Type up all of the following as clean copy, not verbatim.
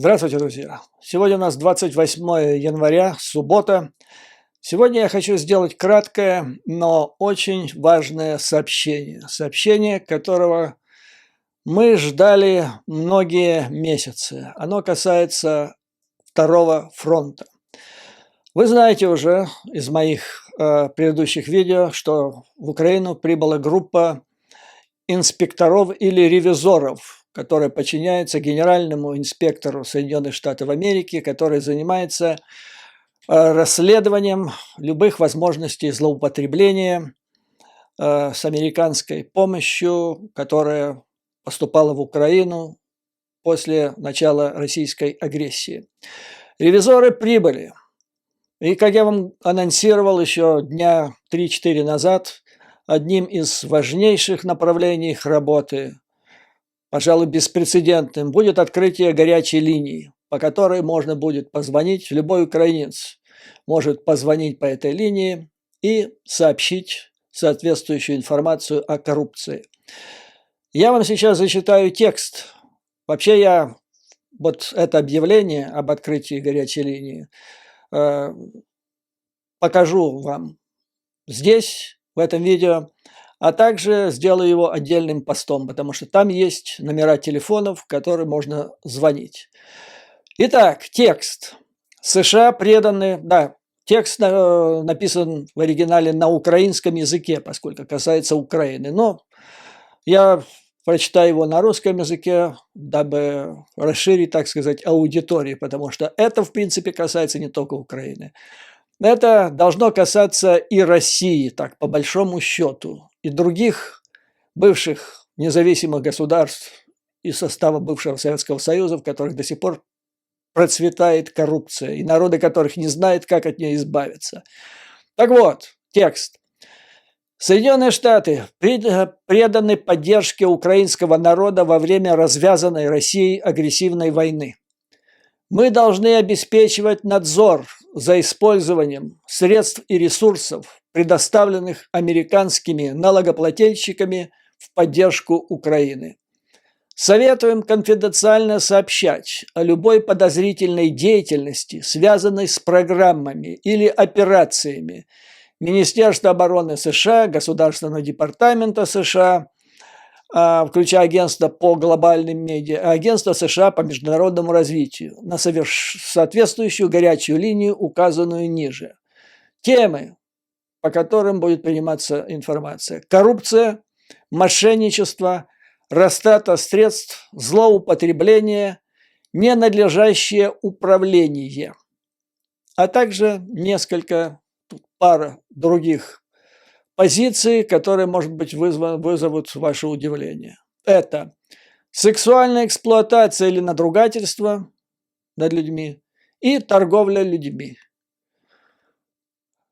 Здравствуйте, друзья! Сегодня у нас 28 января, суббота. Сегодня я хочу сделать краткое, но очень важное сообщение. Сообщение, которого мы ждали многие месяцы. Оно касается Второго фронта. Вы знаете уже из моих предыдущих видео, что в Украину прибыла группа инспекторов или ревизоров, которая подчиняется генеральному инспектору Соединенных Штатов Америки, который занимается расследованием любых возможностей злоупотребления с американской помощью, которая поступала в Украину после начала российской агрессии. Ревизоры прибыли. И, как я вам анонсировал еще дня 3-4 назад, одним из важнейших направлений их работы, пожалуй, беспрецедентным, будет открытие горячей линии, по которой можно будет позвонить. Любой украинец может позвонить по этой линии и сообщить соответствующую информацию о коррупции. Я вам сейчас зачитаю текст. Вообще я вот это объявление об открытии горячей линии покажу вам здесь, в этом видео, а также сделаю его отдельным постом, потому что там есть номера телефонов, в которые можно звонить. Итак, текст. США преданы, да, текст написан в оригинале на украинском языке, поскольку касается Украины, но я прочитаю его на русском языке, дабы расширить, так сказать, аудиторию, потому что это, в принципе, касается не только Украины. Это должно касаться и России, так, по большому счету, и других бывших независимых государств из состава бывшего Советского Союза, в которых до сих пор процветает коррупция, и народы которых не знают, как от нее избавиться. Так вот, текст. Соединенные Штаты преданы поддержке украинского народа во время развязанной Россией агрессивной войны. Мы должны обеспечивать надзор за использованием средств и ресурсов, предоставленных американскими налогоплательщиками в поддержку Украины. Советуем конфиденциально сообщать о любой подозрительной деятельности, связанной с программами или операциями Министерства обороны США, Государственного департамента США, включая Агентство по глобальным медиа, Агентство США по международному развитию, на соответствующую горячую линию, указанную ниже. Темы, по которым будет приниматься информация: коррупция, мошенничество, растрата средств, злоупотребление, ненадлежащее управление, а также пара других позиций, которые, может быть, вызовут ваше удивление. Это сексуальная эксплуатация или надругательство над людьми и торговля людьми.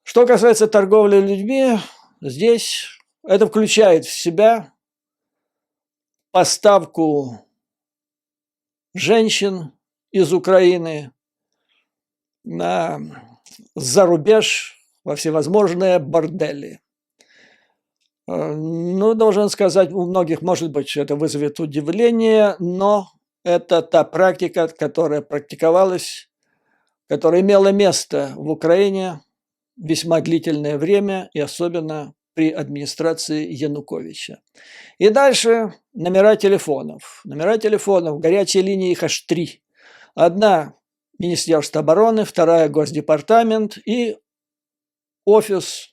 Что касается торговли людьми, здесь это включает в себя поставку женщин из Украины за рубеж во всевозможные бордели. Ну, должен сказать, у многих, может быть, это вызовет удивление, но это та практика, которая практиковалась, которая имела место в Украине весьма длительное время, и особенно при администрации Януковича. И дальше номера телефонов. Номера телефонов, горячие линии, их аж 3. Одна – Министерство обороны, вторая – Госдепартамент и офис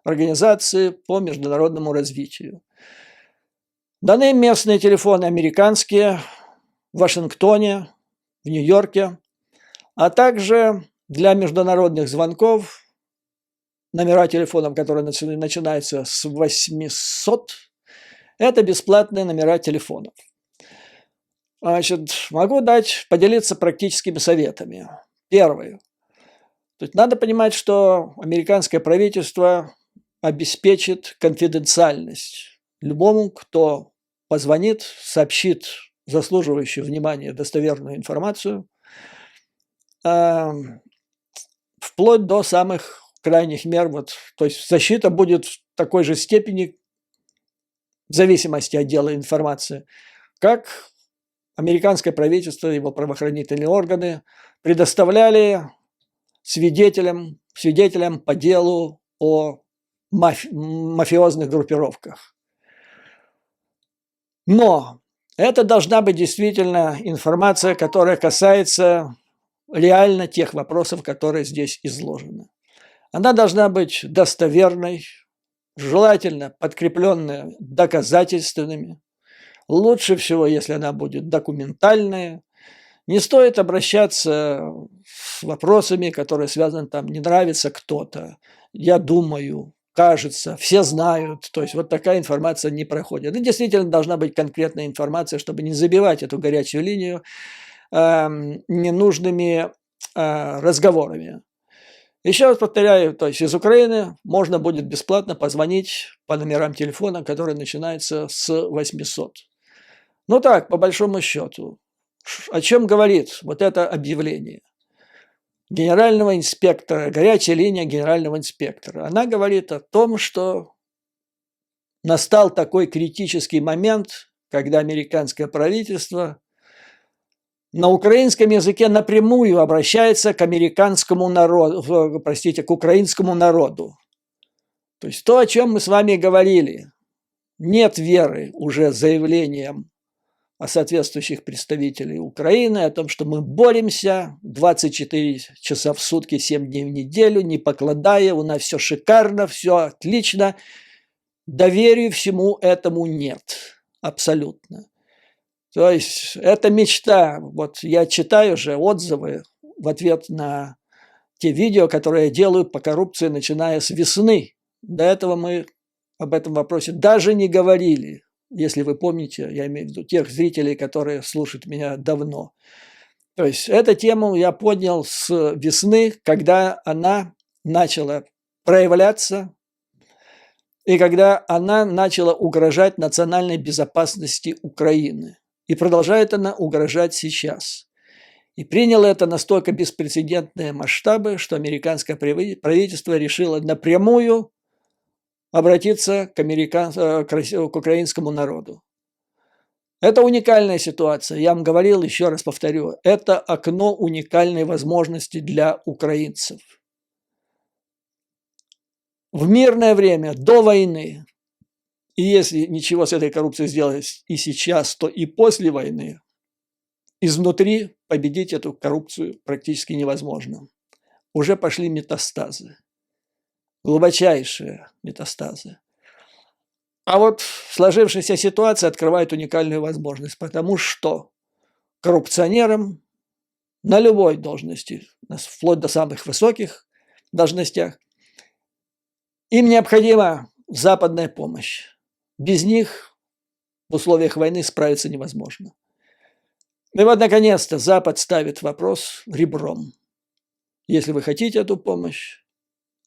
Организации по международному развитию. Даны местные телефоны американские в Вашингтоне, в Нью-Йорке, а также для международных звонков номера телефонов, которые начинаются с 800, это бесплатные номера телефонов. Значит, могу поделиться практическими советами. Первое. То есть надо понимать, что американское правительство обеспечит конфиденциальность любому, кто позвонит, сообщит заслуживающую внимания достоверную информацию, вплоть до самых крайних мер. То есть защита будет в такой же степени, в зависимости от дела информации, как американское правительство, его правоохранительные органы предоставляли свидетелям по делу о мафиозных группировках. Но это должна быть действительно информация, которая касается реально тех вопросов, которые здесь изложены. Она должна быть достоверной, желательно подкрепленная доказательствами. Лучше всего, если она будет документальная. Не стоит обращаться с вопросами, которые связаны там «не нравится кто-то», «я думаю», «кажется», «все знают». То есть вот такая информация не проходит. И действительно должна быть конкретная информация, чтобы не забивать эту горячую линию ненужными разговорами. Еще раз повторяю, то есть из Украины можно будет бесплатно позвонить по номерам телефона, которые начинаются с 800. Ну так, по большому счету, о чем говорит вот это объявление генерального инспектора, горячая линия генерального инспектора? Она говорит о том, что настал такой критический момент, когда американское правительство на украинском языке напрямую обращается к американскому народу, к украинскому народу. То есть то, о чем мы с вами говорили, нет веры уже заявлениям о соответствующих представителей Украины, о том, что мы боремся 24 часа в сутки, 7 дней в неделю, не покладая, у нас все шикарно, все отлично. Доверия всему этому нет, абсолютно. То есть это мечта. Вот я читаю же отзывы в ответ на те видео, которые я делаю по коррупции, начиная с весны. До этого мы об этом вопросе даже не говорили. Если вы помните, я имею в виду тех зрителей, которые слушают меня давно. То есть эту тему я поднял с весны, когда она начала проявляться и когда она начала угрожать национальной безопасности Украины. И продолжает она угрожать сейчас. И приняло это настолько беспрецедентные масштабы, что американское правительство решило напрямую обратиться к украинскому народу. Это уникальная ситуация. Я вам говорил, еще раз повторю, это окно уникальной возможности для украинцев. В мирное время, до войны, и если ничего с этой коррупцией сделать и сейчас, то и после войны, изнутри победить эту коррупцию практически невозможно. Уже пошли метастазы. Глубочайшие метастазы. А вот сложившаяся ситуация открывает уникальную возможность, потому что коррупционерам на любой должности, вплоть до самых высоких должностях, им необходима западная помощь. Без них в условиях войны справиться невозможно. И вот, наконец-то, Запад ставит вопрос ребром. Если вы хотите эту помощь,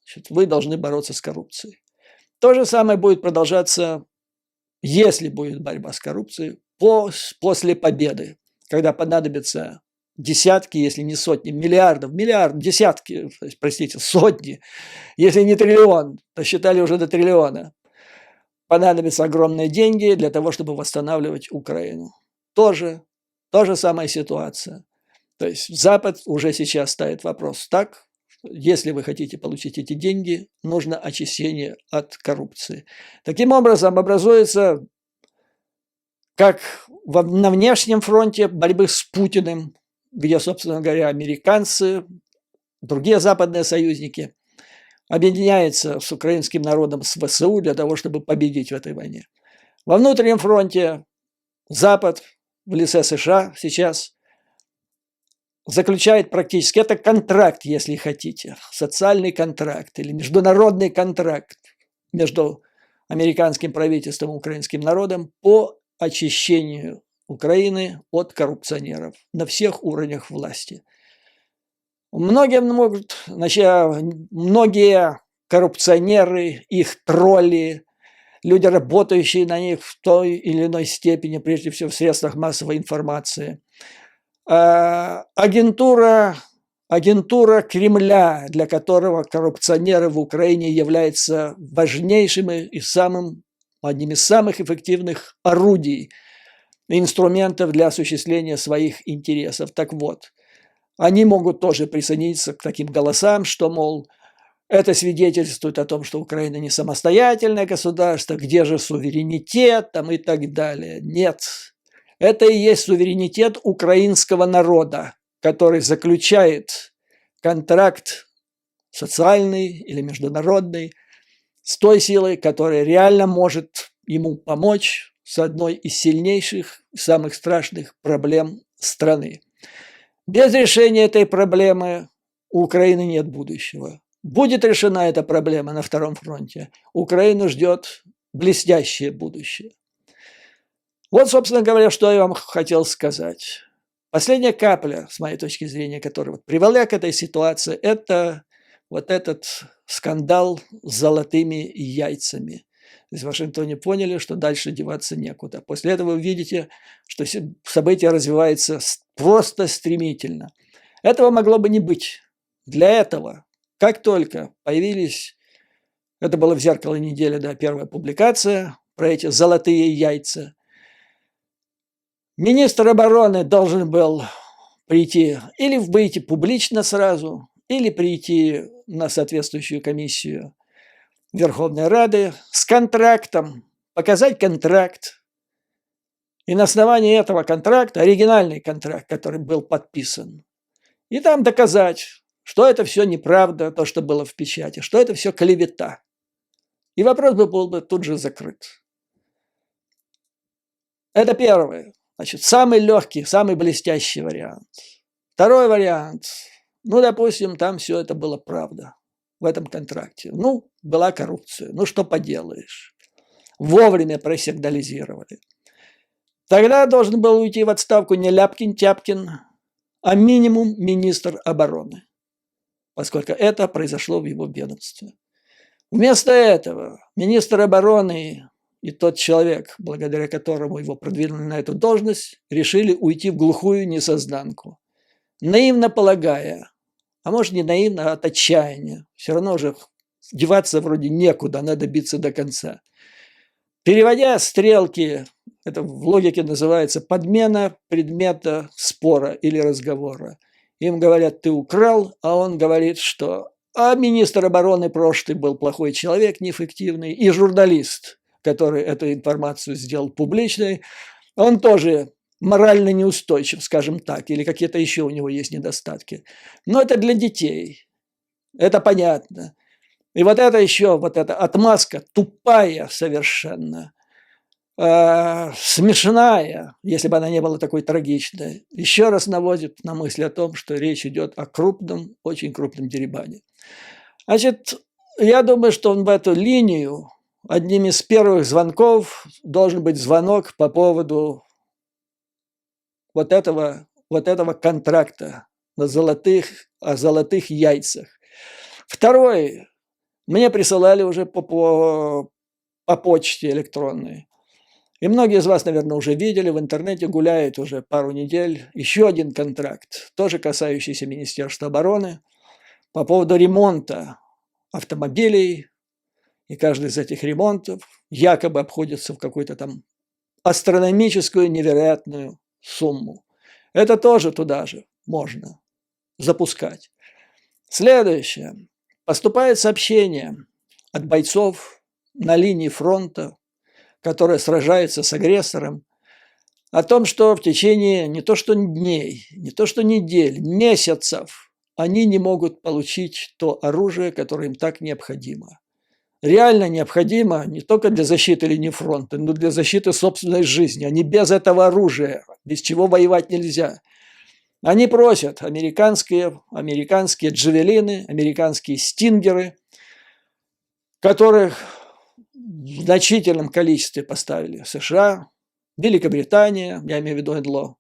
значит, вы должны бороться с коррупцией. То же самое будет продолжаться, если будет борьба с коррупцией, после победы, когда понадобится десятки, если не сотни, миллиардов, десятки, простите, сотни, если не триллион, то считали уже до триллиона. Понадобятся огромные деньги для того, чтобы восстанавливать Украину. Тоже та же самая ситуация. То есть Запад уже сейчас ставит вопрос так: если вы хотите получить эти деньги, нужно очищение от коррупции. Таким образом, образуется, как на внешнем фронте борьбы с Путиным, где, собственно говоря, американцы, другие западные союзники объединяются с украинским народом, с ВСУ для того, чтобы победить в этой войне. Во внутреннем фронте Запад в лице США сейчас заключает практически, это контракт, если хотите, социальный контракт или международный контракт между американским правительством и украинским народом по очищению Украины от коррупционеров на всех уровнях власти. Многие коррупционеры, их тролли, люди, работающие на них в той или иной степени, прежде всего в средствах массовой информации, агентура Кремля, для которого коррупционеры в Украине являются важнейшим и одним из самых эффективных орудий инструментов для осуществления своих интересов. Так вот, они могут тоже присоединиться к таким голосам, что, мол, это свидетельствует о том, что Украина не самостоятельное государство, где же суверенитет там и так далее. Нет, это и есть суверенитет украинского народа, который заключает контракт социальный или международный с той силой, которая реально может ему помочь с одной из сильнейших, самых страшных проблем страны. Без решения этой проблемы у Украины нет будущего. Будет решена эта проблема на Втором фронте, Украину ждет блестящее будущее. Вот, собственно говоря, что я вам хотел сказать. Последняя капля, с моей точки зрения, которая привела к этой ситуации, это вот этот скандал с золотыми яйцами. То есть в Вашингтоне поняли, что дальше деваться некуда. После этого вы видите, что события развиваются просто стремительно. Этого могло бы не быть. Для этого, как только появились, это было в «Зеркало недели», да, первая публикация про эти золотые яйца, министр обороны должен был прийти или выйти публично сразу, или прийти на соответствующую комиссию Верховной Рады с контрактом, показать контракт. И на основании этого контракта, оригинальный контракт, который был подписан, и там доказать, что это все неправда, то, что было в печати, что это все клевета. И вопрос был бы тут же закрыт. Это первый, значит, самый легкий, самый блестящий вариант. Второй вариант. Ну, допустим, там все это было правда в этом контракте. Ну, была коррупция. Ну, что поделаешь. Вовремя просигнализировали. Тогда должен был уйти в отставку не Ляпкин-Тяпкин, а минимум министр обороны, поскольку это произошло в его ведомстве. Вместо этого министр обороны и тот человек, благодаря которому его продвинули на эту должность, решили уйти в глухую несознанку, наивно полагая, а может не наивно, а от отчаяния, все равно же деваться вроде некуда, надо биться до конца. Переводя стрелки, это в логике называется подмена предмета спора или разговора. Им говорят, ты украл, а он говорит, что министр обороны прошлый был плохой человек, неэффективный, и журналист, который эту информацию сделал публичной, он тоже морально неустойчив, скажем так, или какие-то еще у него есть недостатки. Но это для детей, это понятно. И вот это еще, вот эта отмазка тупая совершенно, смешная, если бы она не была такой трагичной, еще раз наводит на мысль о том, что речь идет о крупном, очень крупном дерибане. Значит, я думаю, что он в эту линию, одним из первых звонков должен быть звонок по поводу вот этого контракта о золотых яйцах. Второй. Мне присылали уже по почте электронной. И многие из вас, наверное, уже видели, в интернете гуляет уже пару недель еще один контракт, тоже касающийся Министерства обороны, по поводу ремонта автомобилей. И каждый из этих ремонтов якобы обходится в какую-то там астрономическую, невероятную сумму. Это тоже туда же можно запускать. Следующее. Поступает сообщение от бойцов на линии фронта, которые сражаются с агрессором, о том, что в течение не то что дней, не то что недель, месяцев они не могут получить то оружие, которое им так необходимо. Реально необходимо не только для защиты линии фронта, но и для защиты собственной жизни. Они без этого оружия, без чего воевать нельзя. Они просят американские джавелины, американские стингеры, которых в значительном количестве поставили США, Великобритания, я имею в виду НЛО.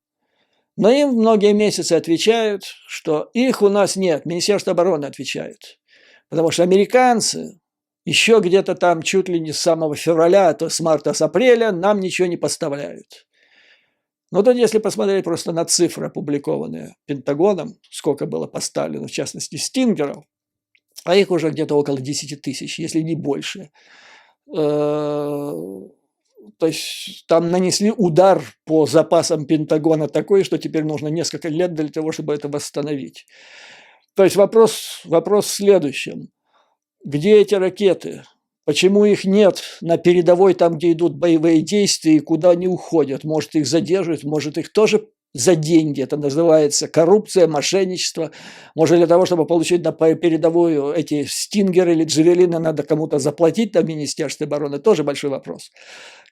Но им многие месяцы отвечают, что их у нас нет, Министерство обороны отвечает. Потому что американцы еще где-то там чуть ли не с самого февраля, а то с марта, с апреля нам ничего не поставляют. Но тут, если посмотреть просто на цифры, опубликованные Пентагоном, сколько было поставлено, в частности, стингеров, а их уже где-то около 10 тысяч, если не больше. То есть там нанесли удар по запасам Пентагона такой, что теперь нужно несколько лет для того, чтобы это восстановить. То есть вопрос в следующем. Где эти ракеты? Почему их нет на передовой, там, где идут боевые действия, и куда они уходят? Может, их задерживают, может, их тоже за деньги. Это называется коррупция, мошенничество. Может, для того, чтобы получить на передовую эти стингеры или джавелины, надо кому-то заплатить на Министерстве обороны? Тоже большой вопрос.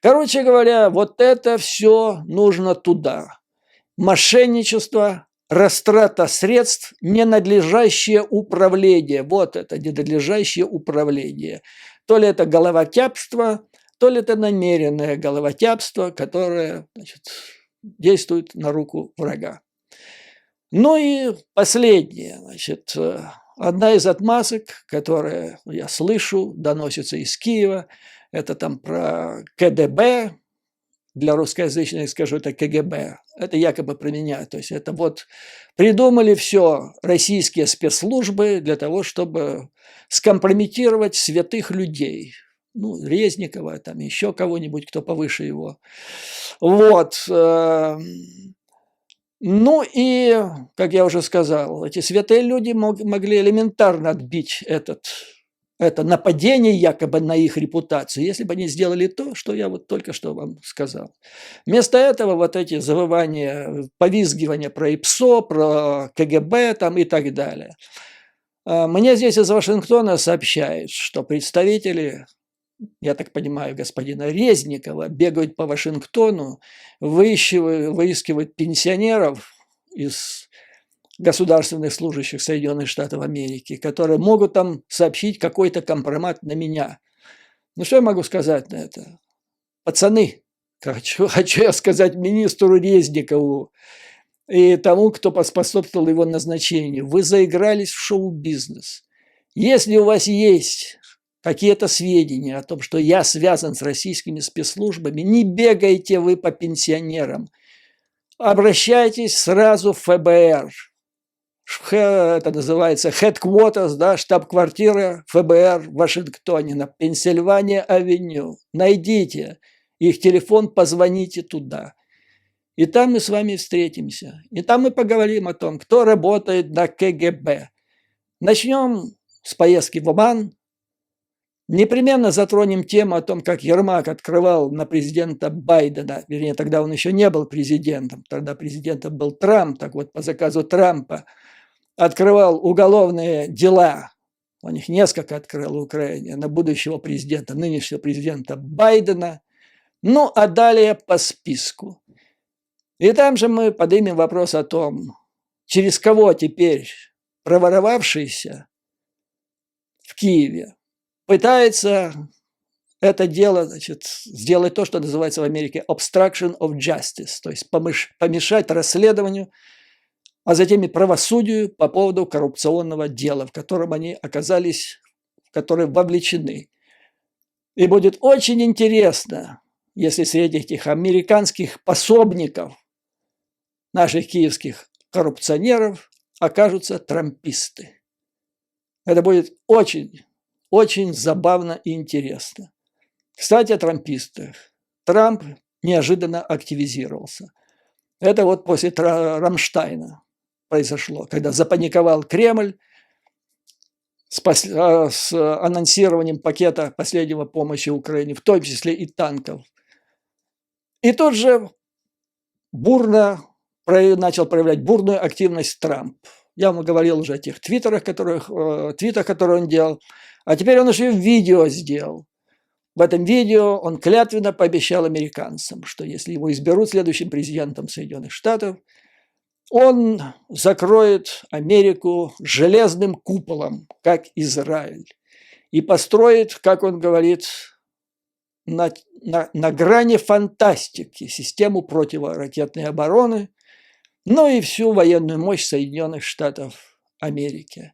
Короче говоря, вот это все нужно туда. Мошенничество, растрата средств, ненадлежащее управление. Вот это ненадлежащее управление. То ли это головотяпство, то ли это намеренное головотяпство, которое, значит, действует на руку врага. Ну и последнее. Значит, одна из отмазок, которая, я слышу, доносится из Киева, это там про КДБ, для русскоязычных скажу, это КГБ. Это якобы про меня. То есть это вот придумали все российские спецслужбы для того, чтобы скомпрометировать святых людей. Ну, Резникова, там еще кого-нибудь, кто повыше его. Вот. Ну и, как я уже сказал, эти святые люди могли элементарно отбить это нападение якобы на их репутацию, если бы они сделали то, что я вот только что вам сказал. Вместо этого вот эти завывания, повизгивания про ИПСО, про КГБ там и так далее. Мне здесь из Вашингтона сообщают, что представители, я так понимаю, господина Резникова, бегают по Вашингтону, выискивают пенсионеров из государственных служащих Соединенных Штатов Америки, которые могут там сообщить какой-то компромат на меня. Ну, что я могу сказать на это? Пацаны, хочу я сказать министру Резникову и тому, кто поспособствовал его назначению, вы заигрались в шоу-бизнес. Если у вас есть какие-то сведения о том, что я связан с российскими спецслужбами, не бегайте вы по пенсионерам. Обращайтесь сразу в ФБР. Это называется headquarters, да, штаб-квартира ФБР в Вашингтоне на Пенсильвания-авеню. Найдите их телефон, позвоните туда. И там мы с вами встретимся. И там мы поговорим о том, кто работает на КГБ. Начнем с поездки в Оман. Непременно затронем тему о том, как Ермак открывал на президента Байдена, вернее, тогда он еще не был президентом, тогда президентом был Трамп, так вот, по заказу Трампа, открывал уголовные дела, у них несколько открыл в Украине, на будущего президента, нынешнего президента Байдена, ну, а далее по списку. И там же мы поднимем вопрос о том, через кого теперь проворовавшийся в Киеве пытается это дело, значит, сделать то, что называется в Америке obstruction of justice, то есть помешать расследованию, а затем и правосудию по поводу коррупционного дела, в котором они оказались, в которое вовлечены. И будет очень интересно, если среди этих американских пособников наших киевских коррупционеров окажутся трамписты. Это будет очень, очень забавно и интересно. Кстати, о трампистах. Трамп неожиданно активизировался. Это вот после Рамштайна произошло, когда запаниковал Кремль с анонсированием пакета последнего помощи Украине, в том числе и танков. И тут же начал проявлять бурную активность Трамп. Я вам говорил уже о тех твитах, которые он делал. А теперь он еще и видео сделал. В этом видео он клятвенно пообещал американцам, что если его изберут следующим президентом Соединенных Штатов, он закроет Америку железным куполом, как Израиль, и построит, как он говорит, на грани фантастики систему противоракетной обороны, ну и всю военную мощь Соединенных Штатов Америки.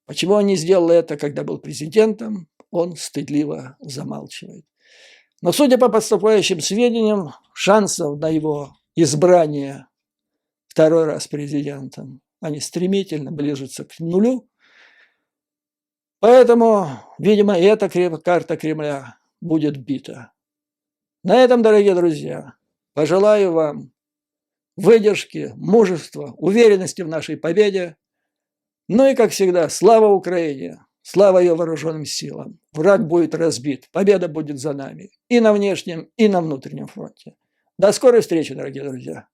Почему он не сделал это, когда был президентом, он стыдливо замалчивает. Но, судя по поступающим сведениям, шансов на его избрание второй раз президентом, они стремительно ближутся к нулю. Поэтому, видимо, и эта карта Кремля будет бита. На этом, дорогие друзья, пожелаю вам выдержки, мужества, уверенности в нашей победе. Ну и, как всегда, слава Украине, слава ее вооруженным силам. Враг будет разбит, победа будет за нами и на внешнем, и на внутреннем фронте. До скорой встречи, дорогие друзья.